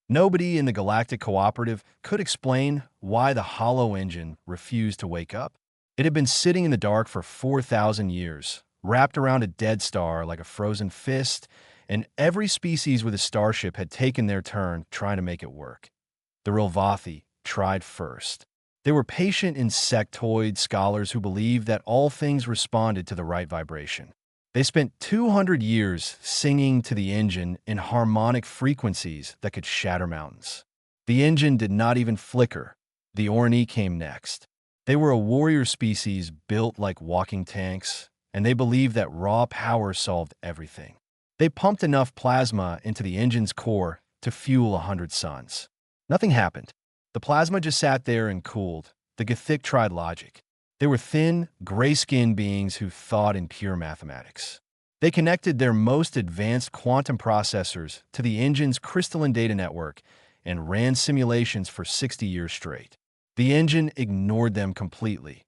Nobody in the Galactic Cooperative could explain why the hollow engine refused to wake up. It had been sitting in the dark for 4,000 years, wrapped around a dead star like a frozen fist, and every species with a starship had taken their turn trying to make it work. The Rilvathi tried first. They were patient insectoid scholars who believed that all things responded to the right vibration. They spent 200 years singing to the engine in harmonic frequencies that could shatter mountains. The engine did not even flicker. The Orni came next. They were a warrior species built like walking tanks, and they believed that raw power solved everything. They pumped enough plasma into the engine's core to fuel 100 suns. Nothing happened. The plasma just sat there and cooled. The Gothic tried logic. They were thin, gray-skinned beings who thought in pure mathematics. They connected their most advanced quantum processors to the engine's crystalline data network and ran simulations for 60 years straight. The engine ignored them completely.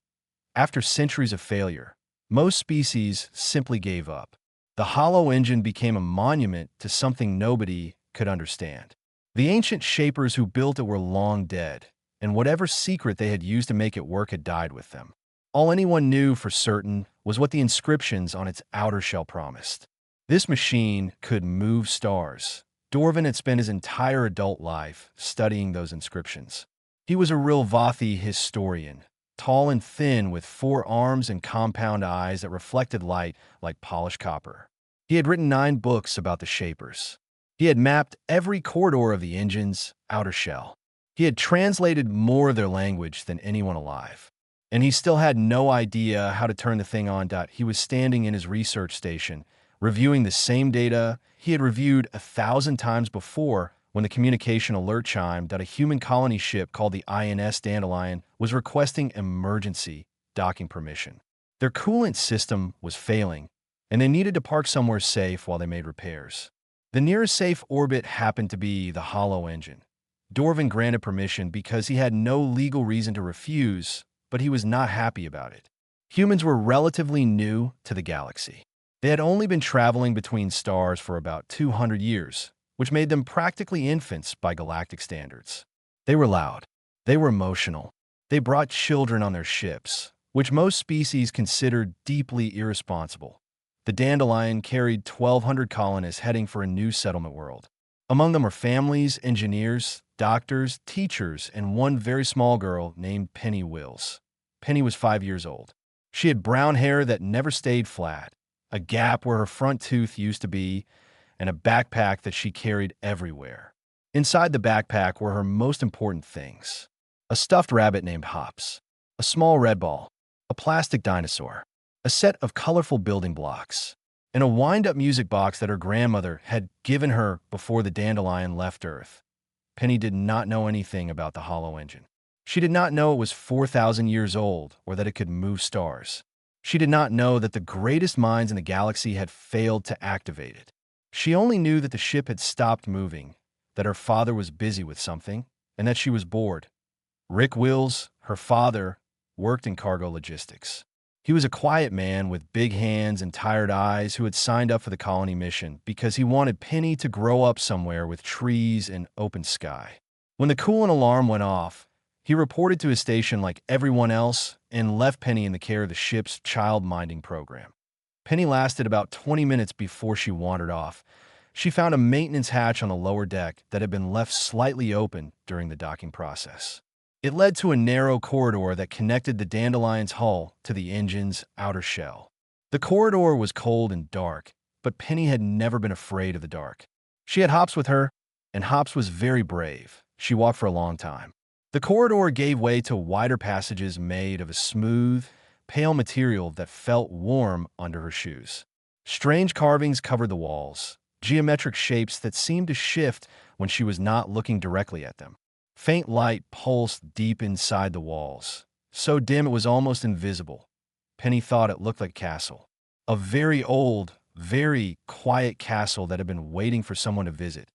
After centuries of failure, most species simply gave up. The hollow engine became a monument to something nobody could understand. The ancient shapers who built it were long dead, and whatever secret they had used to make it work had died with them. All anyone knew for certain was what the inscriptions on its outer shell promised. This machine could move stars. Dorvan had spent his entire adult life studying those inscriptions. He was a Rilvathi historian, tall and thin with 4 arms and compound eyes that reflected light like polished copper. He had written 9 books about the shapers. He had mapped every corridor of the engine's outer shell. He had translated more of their language than anyone alive. And he still had no idea how to turn the thing on. He was standing in his research station, reviewing the same data he had reviewed 1,000 times before when the communication alert chimed that a human colony ship called the INS Dandelion was requesting emergency docking permission. Their coolant system was failing, and they needed to park somewhere safe while they made repairs. The nearest safe orbit happened to be the hollow engine. Dorvan granted permission because he had no legal reason to refuse, but he was not happy about it. Humans were relatively new to the galaxy. They had only been traveling between stars for about 200 years, which made them practically infants by galactic standards. They were loud. They were emotional. They brought children on their ships, which most species considered deeply irresponsible. The Dandelion carried 1,200 colonists heading for a new settlement world. Among them were families, engineers, doctors, teachers, and one very small girl named Penny Wills. Penny was 5 years old. She had brown hair that never stayed flat, a gap where her front tooth used to be, and a backpack that she carried everywhere. Inside the backpack were her most important things: a stuffed rabbit named Hops, a small red ball, a plastic dinosaur, a set of colorful building blocks, and a wind-up music box that her grandmother had given her before the Dandelion left Earth. Penny did not know anything about the hollow engine. She did not know it was 4,000 years old or that it could move stars. She did not know that the greatest minds in the galaxy had failed to activate it. She only knew that the ship had stopped moving, that her father was busy with something, and that she was bored. Rick Wills, her father, worked in cargo logistics. He was a quiet man with big hands and tired eyes who had signed up for the colony mission because he wanted Penny to grow up somewhere with trees and open sky. When the coolant alarm went off, he reported to his station like everyone else and left Penny in the care of the ship's child-minding program. Penny lasted about 20 minutes before she wandered off. She found a maintenance hatch on the lower deck that had been left slightly open during the docking process. It led to a narrow corridor that connected the Dandelion's hull to the engine's outer shell. The corridor was cold and dark, but Penny had never been afraid of the dark. She had Hops with her, and Hops was very brave. She walked for a long time. The corridor gave way to wider passages made of a smooth, pale material that felt warm under her shoes. Strange carvings covered the walls, geometric shapes that seemed to shift when she was not looking directly at them. Faint light pulsed deep inside the walls, so dim it was almost invisible. Penny thought it looked like a castle. A very old, very quiet castle that had been waiting for someone to visit.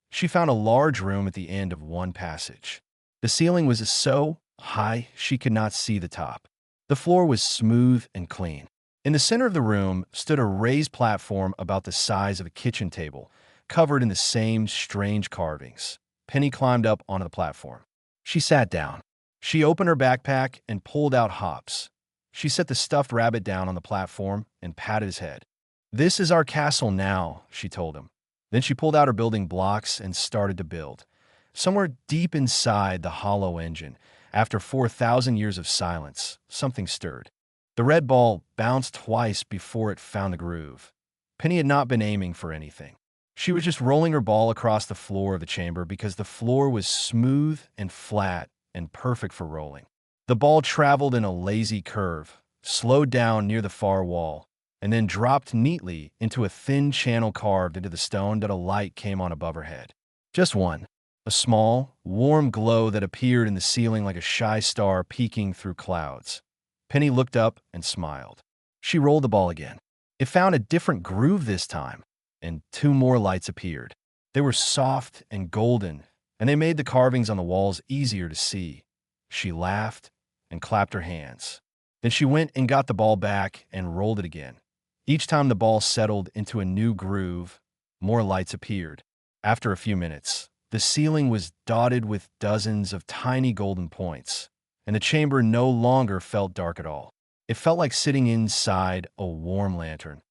She found a large room at the end of one passage. The ceiling was so high she could not see the top. The floor was smooth and clean. In the center of the room stood a raised platform about the size of a kitchen table, covered in the same strange carvings. Penny climbed up onto the platform. She sat down. She opened her backpack and pulled out Hops. She set the stuffed rabbit down on the platform and patted his head. "This is our castle now," she told him. Then she pulled out her building blocks and started to build. Somewhere deep inside the hollow engine, after 4,000 years of silence, something stirred. The red ball bounced twice before it found the groove. Penny had not been aiming for anything. She was just rolling her ball across the floor of the chamber because the floor was smooth and flat and perfect for rolling. The ball traveled in a lazy curve, slowed down near the far wall, and then dropped neatly into a thin channel carved into the stone that a light came on above her head. Just one. A small, warm glow that appeared in the ceiling like a shy star peeking through clouds. Penny looked up and smiled. She rolled the ball again. It found a different groove this time, and two more lights appeared. They were soft and golden, and they made the carvings on the walls easier to see. She laughed and clapped her hands. Then she went and got the ball back and rolled it again. Each time the ball settled into a new groove, more lights appeared. After a few minutes, the ceiling was dotted with dozens of tiny golden points, and the chamber no longer felt dark at all. It felt like sitting inside a warm lantern.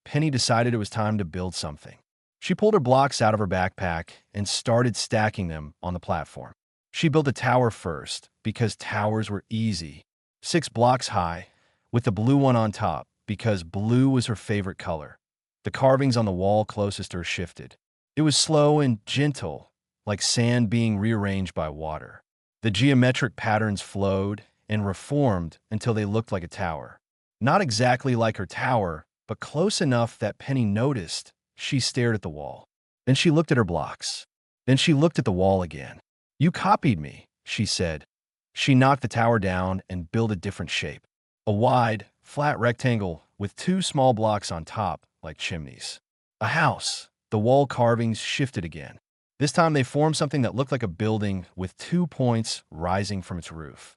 Penny decided it was time to build something. She pulled her blocks out of her backpack and started stacking them on the platform. She built a tower first because towers were easy, 6 blocks high, with the blue one on top because blue was her favorite color. The carvings on the wall closest to her shifted. It was slow and gentle, like sand being rearranged by water. The geometric patterns flowed and reformed until they looked like a tower. Not exactly like her tower, but close enough that Penny noticed. She stared at the wall. Then she looked at her blocks. Then she looked at the wall again. "You copied me," she said. She knocked the tower down and built a different shape. A wide, flat rectangle with 2 small blocks on top, like chimneys. A house. The wall carvings shifted again. This time they formed something that looked like a building with 2 points rising from its roof.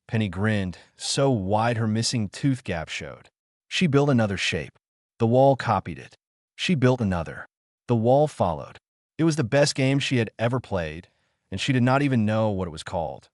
Penny grinned, so wide her missing tooth gap showed. She built another shape. The wall copied it. She built another. The wall followed. It was the best game she had ever played, and she did not even know what it was called.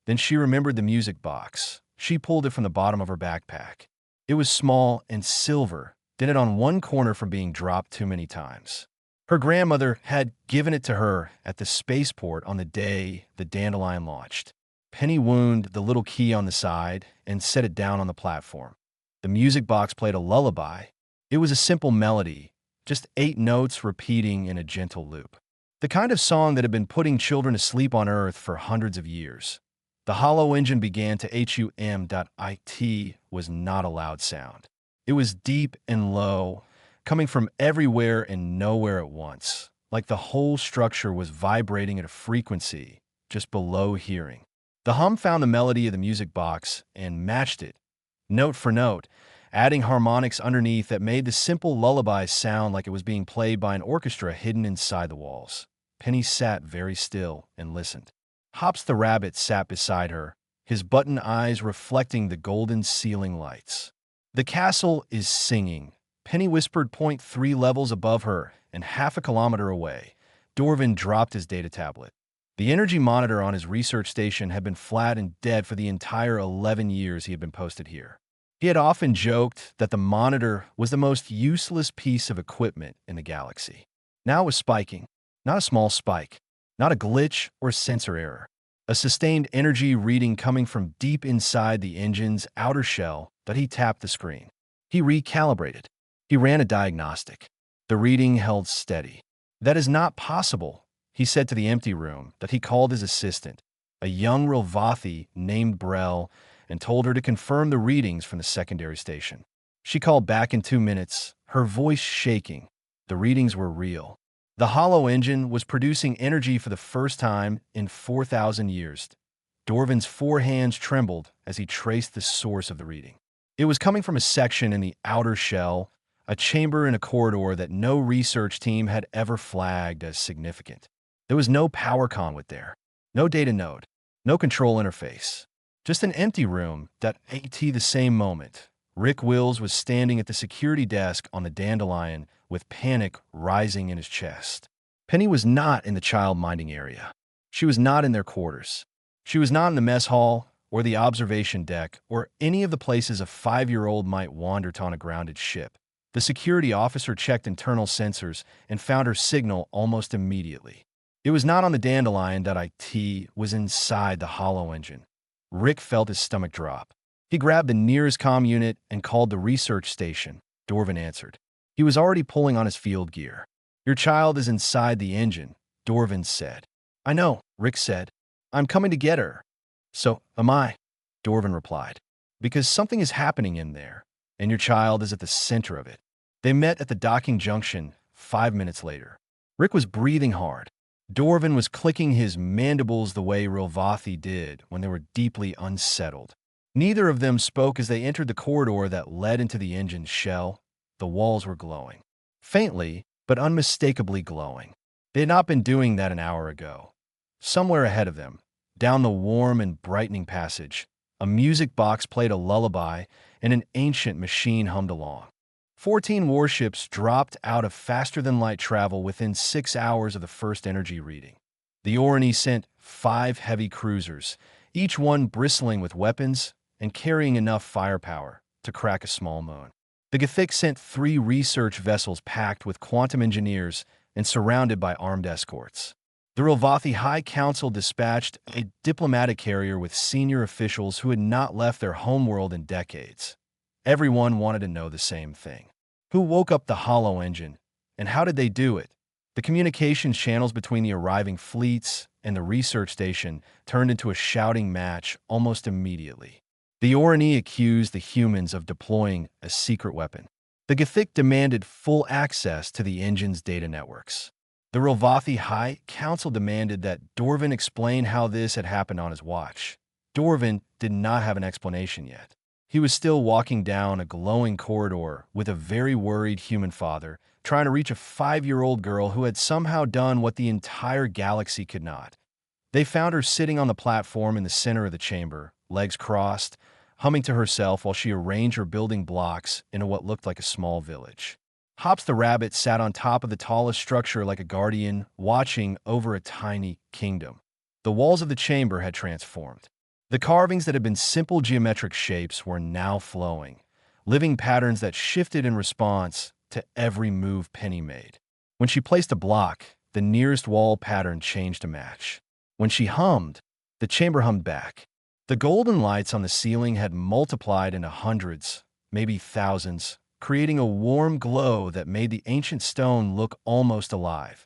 Then she remembered the music box. She pulled it from the bottom of her backpack. It was small and silver, dented on one corner from being dropped too many times. Her grandmother had given it to her at the spaceport on the day the Dandelion launched. Penny wound the little key on the side and set it down on the platform. The music box played a lullaby. It was a simple melody, just 8 notes repeating in a gentle loop. The kind of song that had been putting children to sleep on Earth for hundreds of years. The hollow engine began to hum.it was not a loud sound. It was deep and low, coming from everywhere and nowhere at once, like the whole structure was vibrating at a frequency just below hearing. The hum found the melody of the music box and matched it, note for note, adding harmonics underneath that made the simple lullaby sound like it was being played by an orchestra hidden inside the walls. Penny sat very still and listened. Hops the rabbit sat beside her, his button eyes reflecting the golden ceiling lights. "The castle is singing," Penny whispered 0.3 levels above her and half a kilometer away. Dorvin dropped his data tablet. The energy monitor on his research station had been flat and dead for the entire 11 years he had been posted here. He had often joked that the monitor was the most useless piece of equipment in the galaxy. Now it was spiking, not a small spike, not a glitch or sensor error. A sustained energy reading coming from deep inside the engine's outer shell that he tapped the screen. He recalibrated. He ran a diagnostic. The reading held steady. "That is not possible," he said to the empty room that he called his assistant, a young Rilvathi named Brell, and told her to confirm the readings from the secondary station. She called back in 2 minutes, her voice shaking. The readings were real. The hollow engine was producing energy for the first time in 4,000 years. Dorvin's 4 hands trembled as he traced the source of the reading. It was coming from a section in the outer shell, a chamber in a corridor that no research team had ever flagged as significant. There was no power conduit there, no data node, no control interface. Just an empty room that at the same moment, Rick Wills was standing at the security desk on the Dandelion with panic rising in his chest. Penny was not in the child-minding area. She was not in their quarters. She was not in the mess hall or the observation deck or any of the places a 5-year-old might wander on a grounded ship. The security officer checked internal sensors and found her signal almost immediately. It was not on the dandelion that it was inside the hollow engine. Rick felt his stomach drop. He grabbed the nearest comm unit and called the research station. Dorvin answered. He was already pulling on his field gear. Your child is inside the engine, Dorvin said. I know, Rick said. I'm coming to get her. So am I, Dorvin replied. Because something is happening in there, and your child is at the center of it. They met at the docking junction 5 minutes later. Rick was breathing hard. Dorvin was clicking his mandibles the way Rilvathi did when they were deeply unsettled. Neither of them spoke as they entered the corridor that led into the engine's shell. The walls were glowing. Faintly, but unmistakably glowing. They had not been doing that an hour ago. Somewhere ahead of them, down the warm and brightening passage, a music box played a lullaby and an ancient machine hummed along. 14 warships dropped out of faster-than-light travel within 6 hours of the first energy reading. The Orani sent 5 heavy cruisers, each one bristling with weapons and carrying enough firepower to crack a small moon. The Gothic sent 3 research vessels packed with quantum engineers and surrounded by armed escorts. The Rilvathi High Council dispatched a diplomatic carrier with senior officials who had not left their homeworld in decades. Everyone wanted to know the same thing. Who woke up the hollow engine, and how did they do it? The communications channels between the arriving fleets and the research station turned into a shouting match almost immediately. The Orani accused the humans of deploying a secret weapon. The Gothic demanded full access to the engine's data networks. The Rilvathi High Council demanded that Dorvin explain how this had happened on his watch. Dorvin did not have an explanation yet. He was still walking down a glowing corridor with a very worried human father, trying to reach a 5-year-old girl who had somehow done what the entire galaxy could not. They found her sitting on the platform in the center of the chamber, legs crossed, humming to herself while she arranged her building blocks into what looked like a small village. Hops the rabbit sat on top of the tallest structure like a guardian, watching over a tiny kingdom. The walls of the chamber had transformed. The carvings that had been simple geometric shapes were now flowing, living patterns that shifted in response to every move Penny made. When she placed a block, the nearest wall pattern changed to match. When she hummed, the chamber hummed back. The golden lights on the ceiling had multiplied into hundreds, maybe thousands, creating a warm glow that made the ancient stone look almost alive.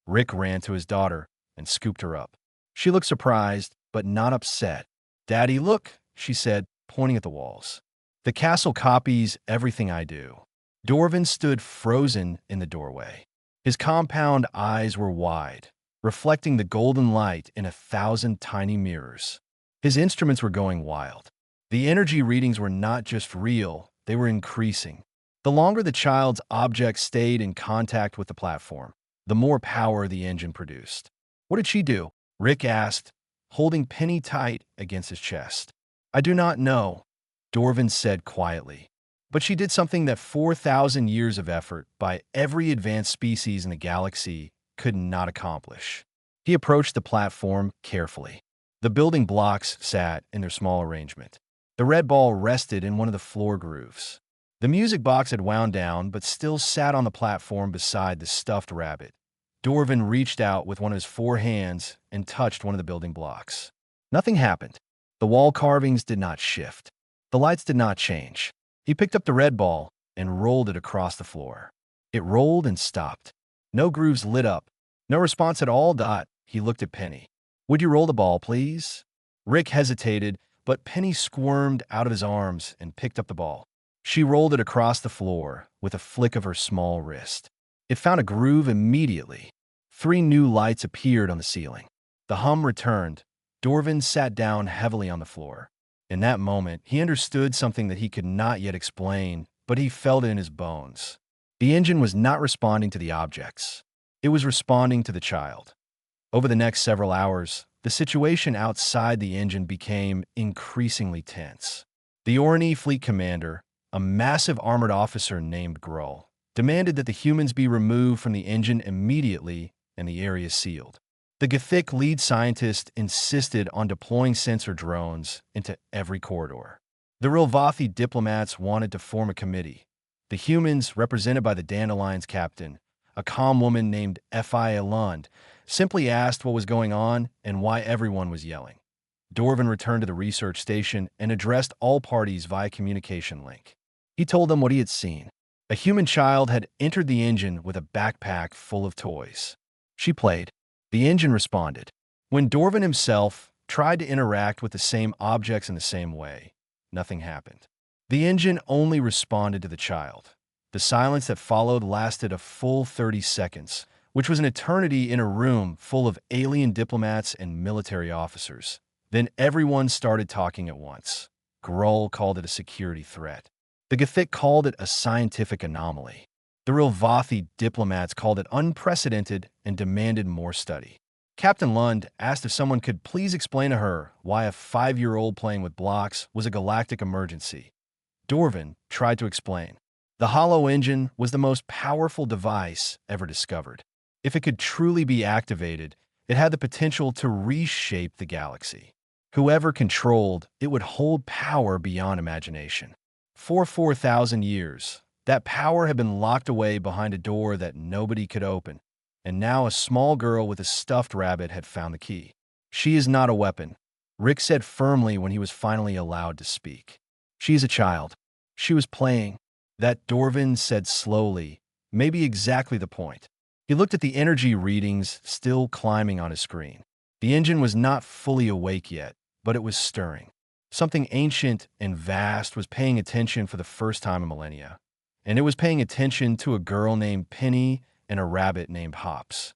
Rick ran to his daughter and scooped her up. She looked surprised, but not upset. Daddy, look, she said, pointing at the walls. The castle copies everything I do. Dorvin stood frozen in the doorway. His compound eyes were wide, reflecting the golden light in 1,000 tiny mirrors. His instruments were going wild. The energy readings were not just real, they were increasing. The longer the child's object stayed in contact with the platform, the more power the engine produced. What did she do? Rick asked, holding Penny tight against his chest. I do not know, Dorvin said quietly. But she did something that 4,000 years of effort by every advanced species in the galaxy could not accomplish. He approached the platform carefully. The building blocks sat in their small arrangement. The red ball rested in one of the floor grooves. The music box had wound down but still sat on the platform beside the stuffed rabbit. Dorvin reached out with one of his 4 hands and touched one of the building blocks. Nothing happened. The wall carvings did not shift. The lights did not change. He picked up the red ball and rolled it across the floor. It rolled and stopped. No grooves lit up. No response at all. He looked at Penny. Would you roll the ball, please? Rick hesitated, but Penny squirmed out of his arms and picked up the ball. She rolled it across the floor with a flick of her small wrist. It found a groove immediately. 3 new lights appeared on the ceiling. The hum returned. Dorvin sat down heavily on the floor. In that moment, he understood something that he could not yet explain, but he felt it in his bones. The engine was not responding to the objects. It was responding to the child. Over the next several hours, the situation outside the engine became increasingly tense. The Orani fleet commander, a massive armored officer named Grull, demanded that the humans be removed from the engine immediately and the area sealed. The Gothic lead scientist insisted on deploying sensor drones into every corridor. The Rilvathi diplomats wanted to form a committee. The humans, represented by the Dandelion's captain, a calm woman named F.I. Lund, simply asked what was going on and why everyone was yelling. Dorvin returned to the research station and addressed all parties via communication link. He told them what he had seen. A human child had entered the engine with a backpack full of toys. She played. The engine responded. When Dorvin himself tried to interact with the same objects in the same way, nothing happened. The engine only responded to the child. The silence that followed lasted a full 30 seconds, which was an eternity in a room full of alien diplomats and military officers. Then everyone started talking at once. Grull called it a security threat. The Gothic called it a scientific anomaly. The Rilvathi diplomats called it unprecedented and demanded more study. Captain Lund asked if someone could please explain to her why a 5-year-old playing with blocks was a galactic emergency. Dorvin tried to explain. The Hollow Engine was the most powerful device ever discovered. If it could truly be activated, it had the potential to reshape the galaxy. Whoever controlled it would hold power beyond imagination. For 4,000 years, that power had been locked away behind a door that nobody could open, and now a small girl with a stuffed rabbit had found the key. She is not a weapon, Rick said firmly when he was finally allowed to speak. She is a child. She was playing. That, Dorvin said slowly, may be exactly the point. He looked at the energy readings still climbing on his screen. The engine was not fully awake yet, but it was stirring. Something ancient and vast was paying attention for the first time in millennia. And it was paying attention to a girl named Penny and a rabbit named Hops.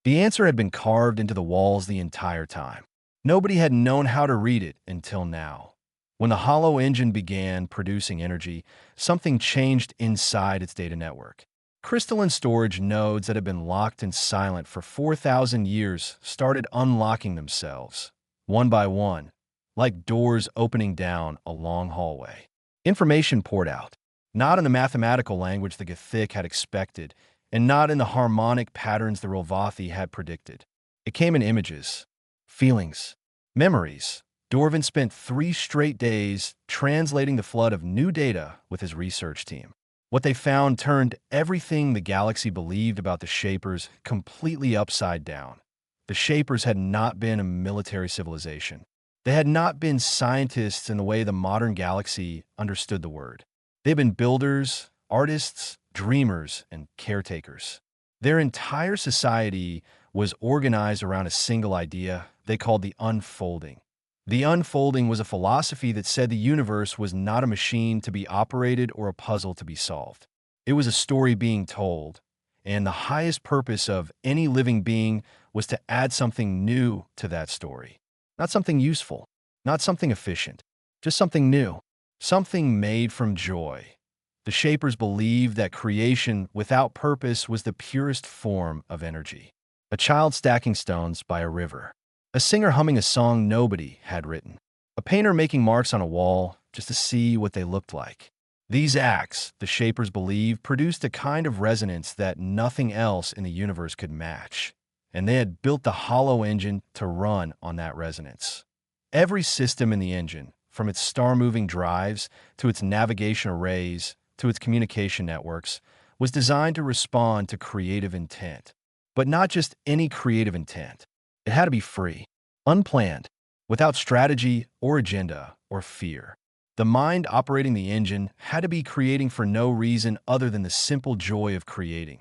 The answer had been carved into the walls the entire time. Nobody had known how to read it until now. When the Hollow Engine began producing energy, something changed inside its data network. Crystalline storage nodes that had been locked and silent for 4,000 years started unlocking themselves, one by one, like doors opening down a long hallway. Information poured out, not in the mathematical language the Gothic had expected, and not in the harmonic patterns the Rilvathi had predicted. It came in images, feelings, memories. Dorvin spent 3 straight days translating the flood of new data with his research team. What they found turned everything the galaxy believed about the Shapers completely upside down. The Shapers had not been a military civilization. They had not been scientists in the way the modern galaxy understood the word. They had been builders, artists, dreamers, and caretakers. Their entire society was organized around a single idea they called the unfolding. The unfolding was a philosophy that said the universe was not a machine to be operated or a puzzle to be solved. It was a story being told, and the highest purpose of any living being was to add something new to that story. Not something useful, not something efficient, just something new, something made from joy. The Shapers believed that creation without purpose was the purest form of energy. A child stacking stones by a river. A singer humming a song nobody had written. A painter making marks on a wall just to see what they looked like. These acts, the Shapers believed, produced a kind of resonance that nothing else in the universe could match. And they had built the Hollow Engine to run on that resonance. Every system in the engine, from its star-moving drives to its navigation arrays to its communication networks, was designed to respond to creative intent. But not just any creative intent. It had to be free, unplanned, without strategy or agenda or fear. The mind operating the engine had to be creating for no reason other than the simple joy of creating.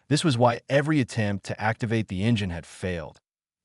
This was why every attempt to activate the engine had failed.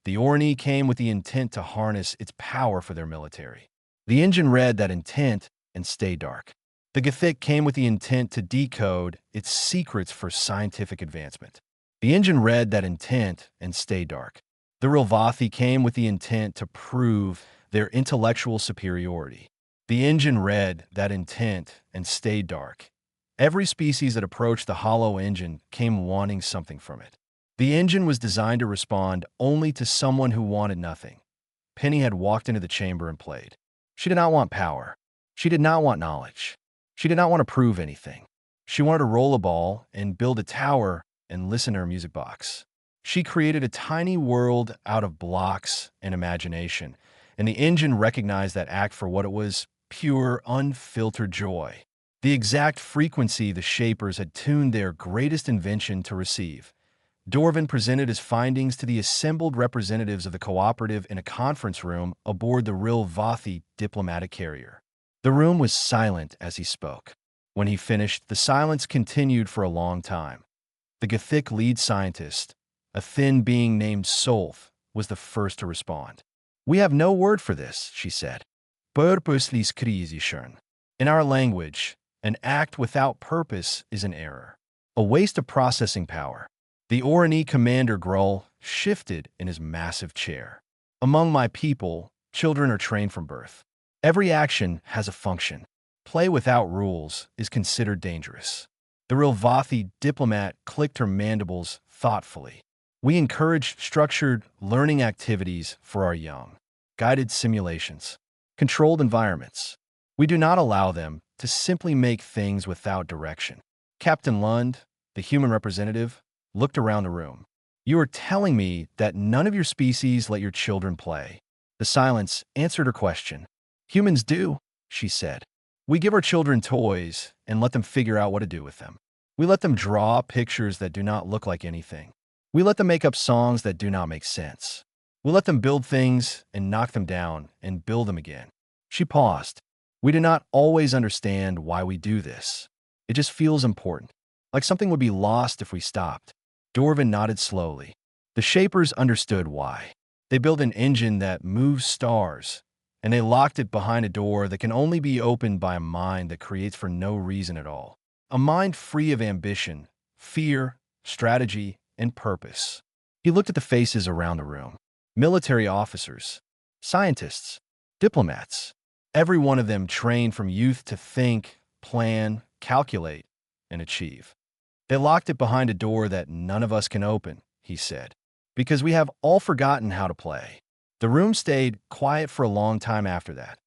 The Orni came with the intent to harness its power for their military. The engine read that intent and stay dark. The Gothic came with the intent to decode its secrets for scientific advancement. The engine read that intent and stay dark. The Rilvathi came with the intent to prove their intellectual superiority. The engine read that intent and stayed dark. Every species that approached the Hollow Engine came wanting something from it. The engine was designed to respond only to someone who wanted nothing. Penny had walked into the chamber and played. She did not want power. She did not want knowledge. She did not want to prove anything. She wanted to roll a ball and build a tower and listen to her music box. She created a tiny world out of blocks and imagination, and the engine recognized that act for what it was: pure, unfiltered joy. The exact frequency the Shapers had tuned their greatest invention to receive. Dorvin presented his findings to the assembled representatives of the cooperative in a conference room aboard the Rilvathi diplomatic carrier. The room was silent as he spoke. When he finished, the silence continued for a long time. The Gothic lead scientist, a thin being named Solth, was the first to respond. "We have no word for this," she said. "Purposely skrizishern." In our language, an act without purpose is an error, a waste of processing power. The Orani commander Grull shifted in his massive chair. "Among my people, children are trained from birth. Every action has a function. Play without rules is considered dangerous." The Rilvathi diplomat clicked her mandibles thoughtfully. "We encourage structured learning activities for our young, guided simulations, controlled environments. We do not allow them to simply make things without direction." Captain Lund, the human representative, looked around the room. "You are telling me that none of your species let your children play?" The silence answered her question. "Humans do," she said. "We give our children toys and let them figure out what to do with them. We let them draw pictures that do not look like anything. We let them make up songs that do not make sense. We let them build things and knock them down and build them again." She paused. "We do not always understand why we do this. It just feels important, like something would be lost if we stopped." Dorvin nodded slowly. The Shapers understood why. They built an engine that moves stars, and they locked it behind a door that can only be opened by a mind that creates for no reason at all. A mind free of ambition, fear, strategy, and purpose. He looked at the faces around the room. Military officers, scientists, diplomats. Every one of them trained from youth to think, plan, calculate, and achieve. "They locked it behind a door that none of us can open," he said, "because we have all forgotten how to play." The room stayed quiet for a long time after that.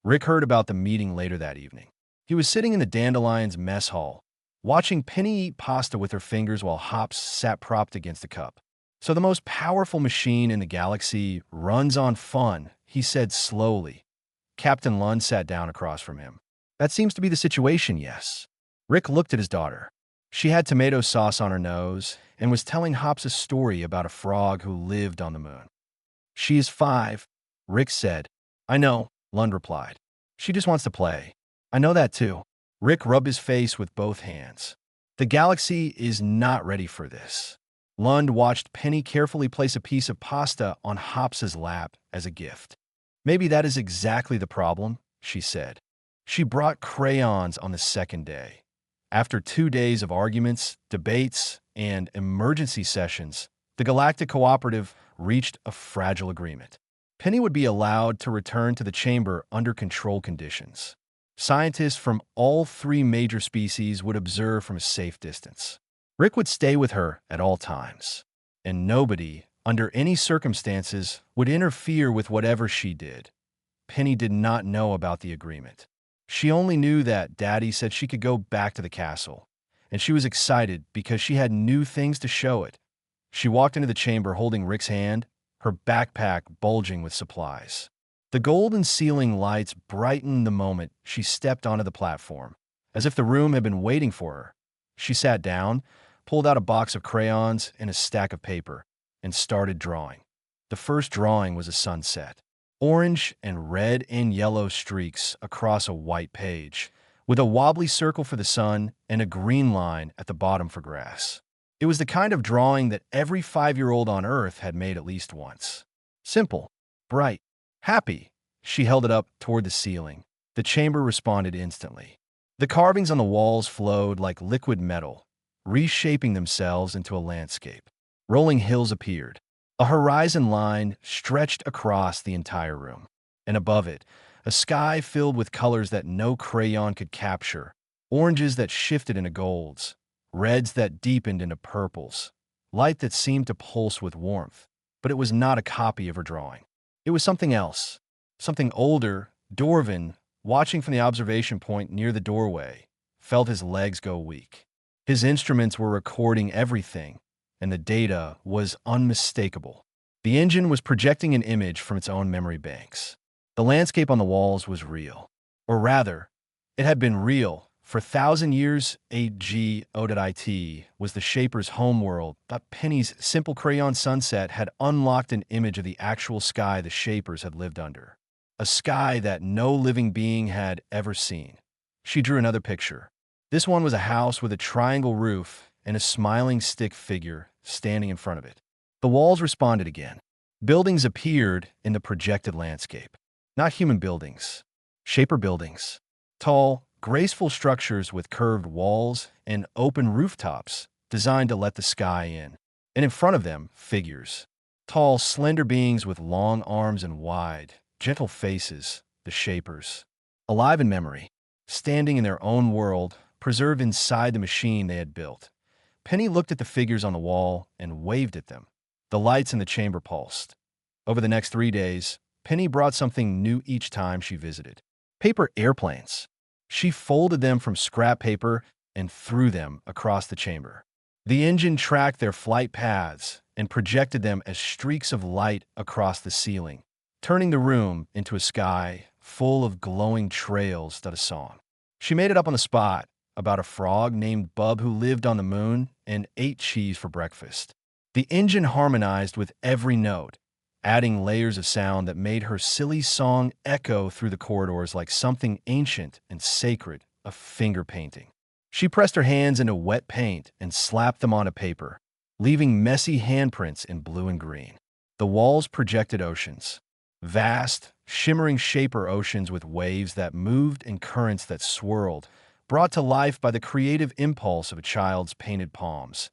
Rick heard about the meeting later that evening. He was sitting in the Dandelion's mess hall, watching Penny eat pasta with her fingers while Hops sat propped against a cup. "So the most powerful machine in the galaxy runs on fun," he said slowly. Captain Lund sat down across from him. "That seems to be the situation, yes." Rick looked at his daughter. She had tomato sauce on her nose and was telling Hops a story about a frog who lived on the moon. "She is 5, Rick said. "I know," Lund replied. "She just wants to play." "I know that too." Rick rubbed his face with both hands. "The galaxy is not ready for this." Lund watched Penny carefully place a piece of pasta on Hops's lap as a gift. "Maybe that is exactly the problem," she said. She brought crayons on the second day. After 2 days of arguments, debates, and emergency sessions, the Galactic Cooperative reached a fragile agreement. Penny would be allowed to return to the chamber under controlled conditions. Scientists from all 3 major species would observe from a safe distance. Rick would stay with her at all times, and nobody, under any circumstances, would interfere with whatever she did. Penny did not know about the agreement. She only knew that Daddy said she could go back to the castle, and she was excited because she had new things to show it. She walked into the chamber holding Rick's hand, her backpack bulging with supplies. The golden ceiling lights brightened the moment she stepped onto the platform, as if the room had been waiting for her. She sat down, pulled out a box of crayons and a stack of paper, and started drawing. The first drawing was a sunset. Orange and red and yellow streaks across a white page, with a wobbly circle for the sun and a green line at the bottom for grass. It was the kind of drawing that every 5-year-old on Earth had made at least once. Simple, bright, happy. She held it up toward the ceiling. The chamber responded instantly. The carvings on the walls flowed like liquid metal, reshaping themselves into a landscape. Rolling hills appeared. A horizon line stretched across the entire room, and above it, a sky filled with colors that no crayon could capture, oranges that shifted into golds, reds that deepened into purples, light that seemed to pulse with warmth. But it was not a copy of her drawing. It was something else, something older. Dorvin, watching from the observation point near the doorway, felt his legs go weak. His instruments were recording everything, and the data was unmistakable. The engine was projecting an image from its own memory banks. The landscape on the walls was real. Or rather, it had been real. For 1,000 years, AGO.IT was the Shaper's homeworld, but Penny's simple crayon sunset had unlocked an image of the actual sky the Shapers had lived under. A sky that no living being had ever seen. She drew another picture. This one was a house with a triangle roof and a smiling stick figure standing in front of it. The walls responded again. Buildings appeared in the projected landscape. Not human buildings. Shaper buildings. Tall, graceful structures with curved walls and open rooftops designed to let the sky in. And in front of them, figures. Tall, slender beings with long arms and wide, gentle faces, the Shapers. Alive in memory. Standing in their own world, preserved inside the machine they had built. Penny looked at the figures on the wall and waved at them. The lights in the chamber pulsed. Over the next 3 days, Penny brought something new each time she visited. Paper airplanes. She folded them from scrap paper and threw them across the chamber. The engine tracked their flight paths and projected them as streaks of light across the ceiling, turning the room into a sky full of glowing trails that a song. She made it up on the spot about a frog named Bub who lived on the moon and ate cheese for breakfast. The engine harmonized with every note, adding layers of sound that made her silly song echo through the corridors like something ancient and sacred, a finger painting. She pressed her hands into wet paint and slapped them onto paper, leaving messy handprints in blue and green. The walls projected oceans. Vast, shimmering Shaper oceans with waves that moved and currents that swirled, brought to life by the creative impulse of a child's painted palms.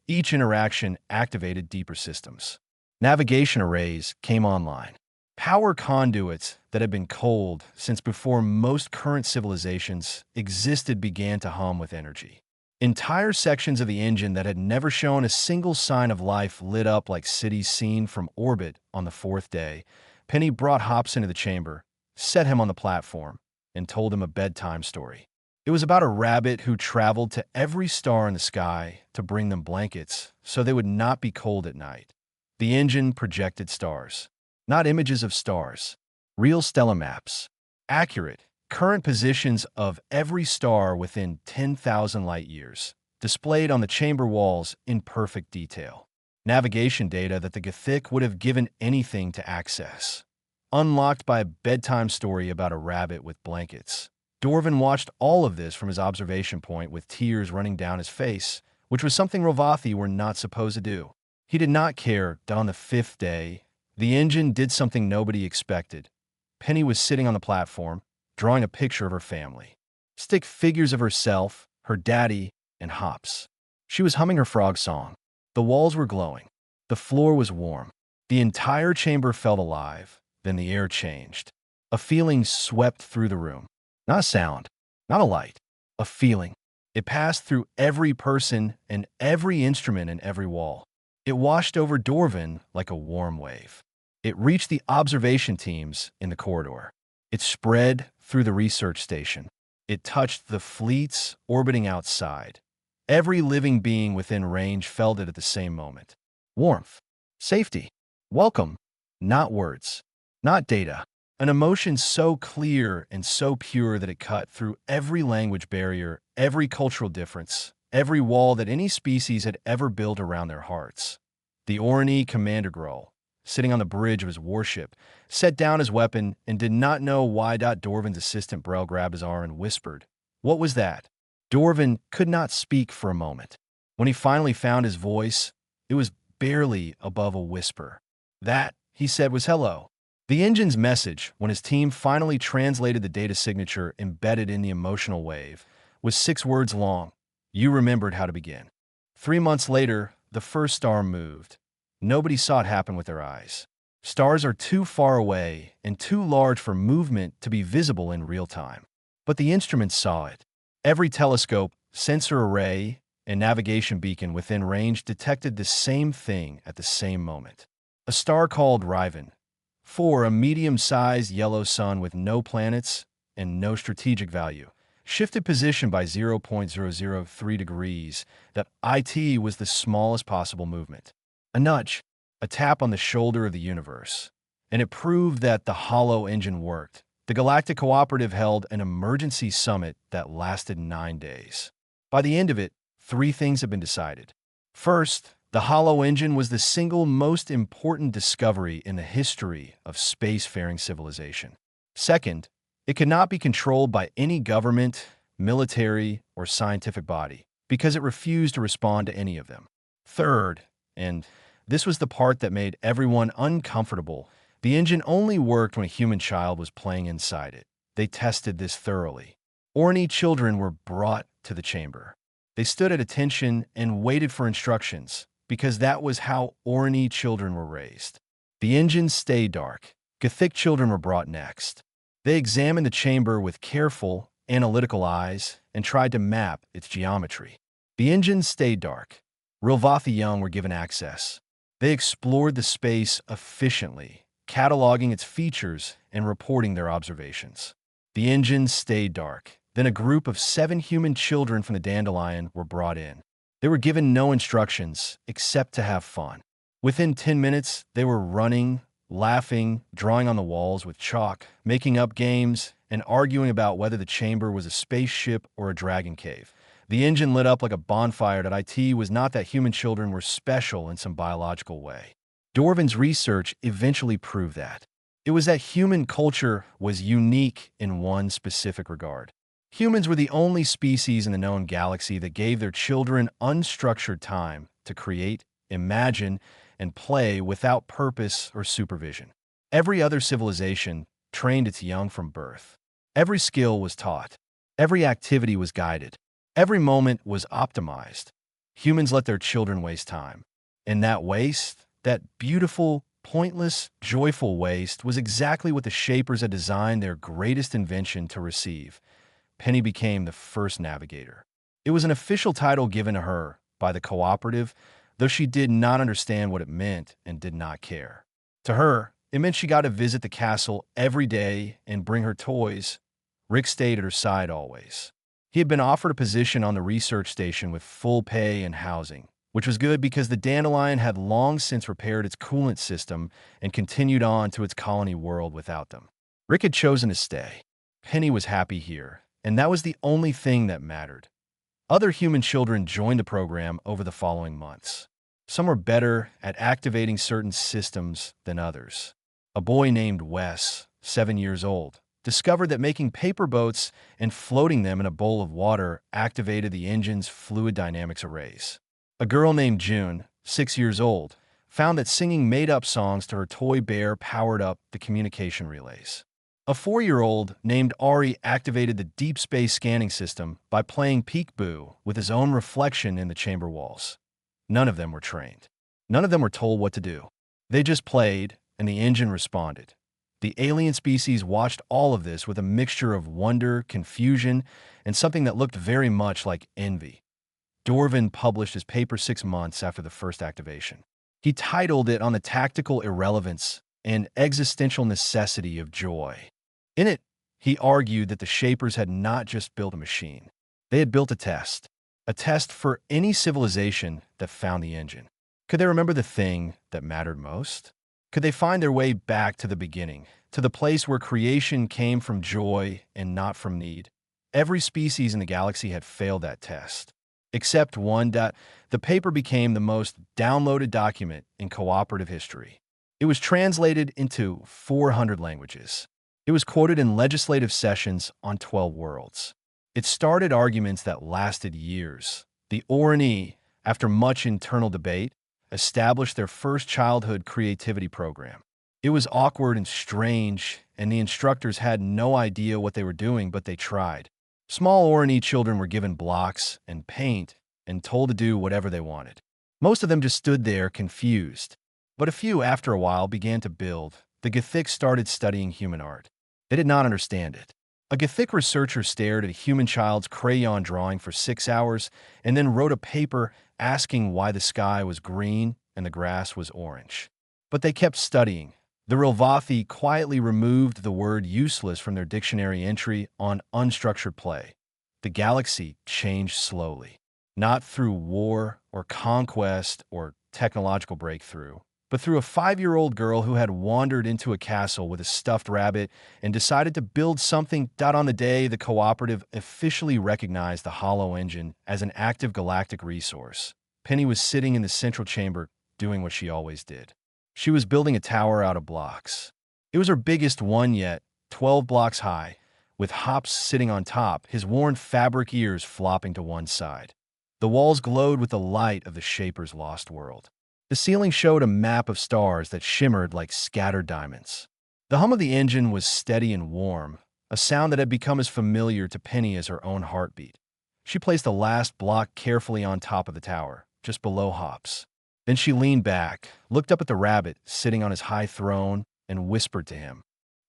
Each interaction activated deeper systems. Navigation arrays came online. Power conduits that had been cold since before most current civilizations existed began to hum with energy. Entire sections of the engine that had never shown a single sign of life lit up like cities seen from orbit on the 4th day. Penny brought Hops into the chamber, set him on the platform, and told him a bedtime story. It was about a rabbit who traveled to every star in the sky to bring them blankets so they would not be cold at night. The engine projected stars, not images of stars, real stellar maps, accurate, current positions of every star within 10,000 light years, displayed on the chamber walls in perfect detail. Navigation data that the Gothic would have given anything to access. Unlocked by a bedtime story about a rabbit with blankets. Dorvin watched all of this from his observation point with tears running down his face, which was something Rovathi were not supposed to do. He did not care that on the 5th day, the engine did something nobody expected. Penny was sitting on the platform, drawing a picture of her family. Stick figures of herself, her daddy, and Hops. She was humming her frog song. The walls were glowing. The floor was warm. The entire chamber felt alive. Then the air changed. A feeling swept through the room. Not a sound, not a light, a feeling. It passed through every person and every instrument and every wall. It washed over Dorvin like a warm wave. It reached the observation teams in the corridor. It spread through the research station. It touched the fleets orbiting outside. Every living being within range felt it at the same moment. Warmth, safety, welcome, not words, not data. An emotion so clear and so pure that it cut through every language barrier, every cultural difference, every wall that any species had ever built around their hearts. The Orani Commander Grull, sitting on the bridge of his warship, set down his weapon and did not know why. Dorvin's assistant Brel grabbed his arm and whispered, "What was that?" Dorvin could not speak for a moment. When he finally found his voice, it was barely above a whisper. That, he said, was hello. The engine's message, when his team finally translated the data signature embedded in the emotional wave, was 6 words long. You remembered how to begin. 3 months later, the first star moved. Nobody saw it happen with their eyes. Stars are too far away and too large for movement to be visible in real time. But the instruments saw it. Every telescope, sensor array, and navigation beacon within range detected the same thing at the same moment. A star called Riven. 4, a medium-sized yellow sun with no planets and no strategic value, shifted position by 0.003 degrees, that IT was the smallest possible movement. A nudge, a tap on the shoulder of the universe. And it proved that the hollow engine worked. The Galactic Cooperative held an emergency summit that lasted 9 days. By the end of it, 3 things had been decided. First, the hollow engine was the single most important discovery in the history of spacefaring civilization. Second, it could not be controlled by any government, military, or scientific body because it refused to respond to any of them. Third, and this was the part that made everyone uncomfortable, the engine only worked when a human child was playing inside it. They tested this thoroughly. Orny children were brought to the chamber. They stood at attention and waited for instructions, because that was how Orny children were raised. The engine stayed dark. Gothic children were brought next. They examined the chamber with careful, analytical eyes and tried to map its geometry. The engine stayed dark. Rilvathi young were given access. They explored the space efficiently, cataloging its features and reporting their observations. The engine stayed dark. Then a group of 7 human children from the Dandelion were brought in. They were given no instructions except to have fun. Within 10 minutes, they were running, laughing, drawing on the walls with chalk, making up games, and arguing about whether the chamber was a spaceship or a dragon cave. The engine lit up like a bonfire that IT was not that human children were special in some biological way. Dorvin's research eventually proved that. It was that human culture was unique in one specific regard. Humans were the only species in the known galaxy that gave their children unstructured time to create, imagine, and play without purpose or supervision. Every other civilization trained its young from birth. Every skill was taught. Every activity was guided. Every moment was optimized. Humans let their children waste time. And that waste, that beautiful, pointless, joyful waste, was exactly what the Shapers had designed their greatest invention to receive. Penny became the first navigator. It was an official title given to her by the cooperative, though she did not understand what it meant and did not care. To her, it meant she got to visit the castle every day and bring her toys. Rick stayed at her side always. He had been offered a position on the research station with full pay and housing, which was good because the Dandelion had long since repaired its coolant system and continued on to its colony world without them. Rick had chosen to stay. Penny was happy here, and that was the only thing that mattered. Other human children joined the program over the following months. Some were better at activating certain systems than others. A boy named Wes, 7 years old, discovered that making paper boats and floating them in a bowl of water activated the engine's fluid dynamics arrays. A girl named June, 6 years old, found that singing made-up songs to her toy bear powered up the communication relays. A 4-year-old named Ari activated the deep space scanning system by playing peekaboo with his own reflection in the chamber walls. None of them were trained. None of them were told what to do. They just played, and the engine responded. The alien species watched all of this with a mixture of wonder, confusion, and something that looked very much like envy. Dorvin published his paper 6 months after the first activation. He titled it On the Tactical Irrelevance and Existential Necessity of Joy. In it, he argued that the Shapers had not just built a machine. They had built a test for any civilization that found the engine. Could they remember the thing that mattered most? Could they find their way back to the beginning, to the place where creation came from joy and not from need? Every species in the galaxy had failed that test, except one. The paper became the most downloaded document in cooperative history. It was translated into 400 languages. It was quoted in legislative sessions on 12 worlds. It started arguments that lasted years. The Orni, after much internal debate, established their first childhood creativity program. It was awkward and strange, and the instructors had no idea what they were doing, but they tried. Small Orni children were given blocks and paint and told to do whatever they wanted. Most of them just stood there confused, but a few, after a while, began to build. The Gothic started studying human art. They did not understand it. A Gothic researcher stared at a human child's crayon drawing for 6 hours and then wrote a paper asking why the sky was green and the grass was orange. But they kept studying. The Rilvathi quietly removed the word useless from their dictionary entry on unstructured play. The galaxy changed slowly, not through war or conquest or technological breakthrough, but through a 5-year-old girl who had wandered into a castle with a stuffed rabbit and decided to build something. On the day the cooperative officially recognized the Hollow Engine as an active galactic resource, Penny was sitting in the central chamber doing what she always did. She was building a tower out of blocks. It was her biggest one yet, 12 blocks high, with Hops sitting on top, his worn fabric ears flopping to one side. The walls glowed with the light of the Shaper's lost world. The ceiling showed a map of stars that shimmered like scattered diamonds. The hum of the engine was steady and warm, a sound that had become as familiar to Penny as her own heartbeat. She placed the last block carefully on top of the tower, just below Hops. Then she leaned back, looked up at the rabbit sitting on his high throne, and whispered to him,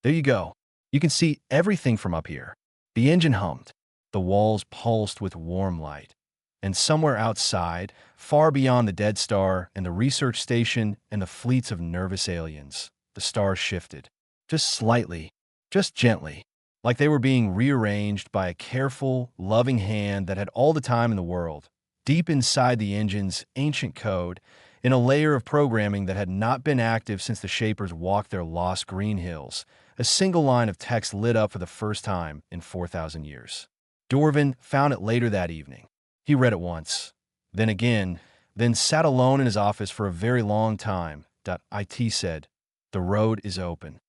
"There you go. You can see everything from up here." The engine hummed. The walls pulsed with warm light. And somewhere outside, far beyond the Dead Star and the research station and the fleets of nervous aliens, the stars shifted. Just slightly, just gently, like they were being rearranged by a careful, loving hand that had all the time in the world. Deep inside the engine's ancient code, in a layer of programming that had not been active since the Shapers walked their lost green hills, a single line of text lit up for the first time in 4,000 years. Dorvin found it later that evening. He read it once, then again, then sat alone in his office for a very long time. IT said, "The road is open."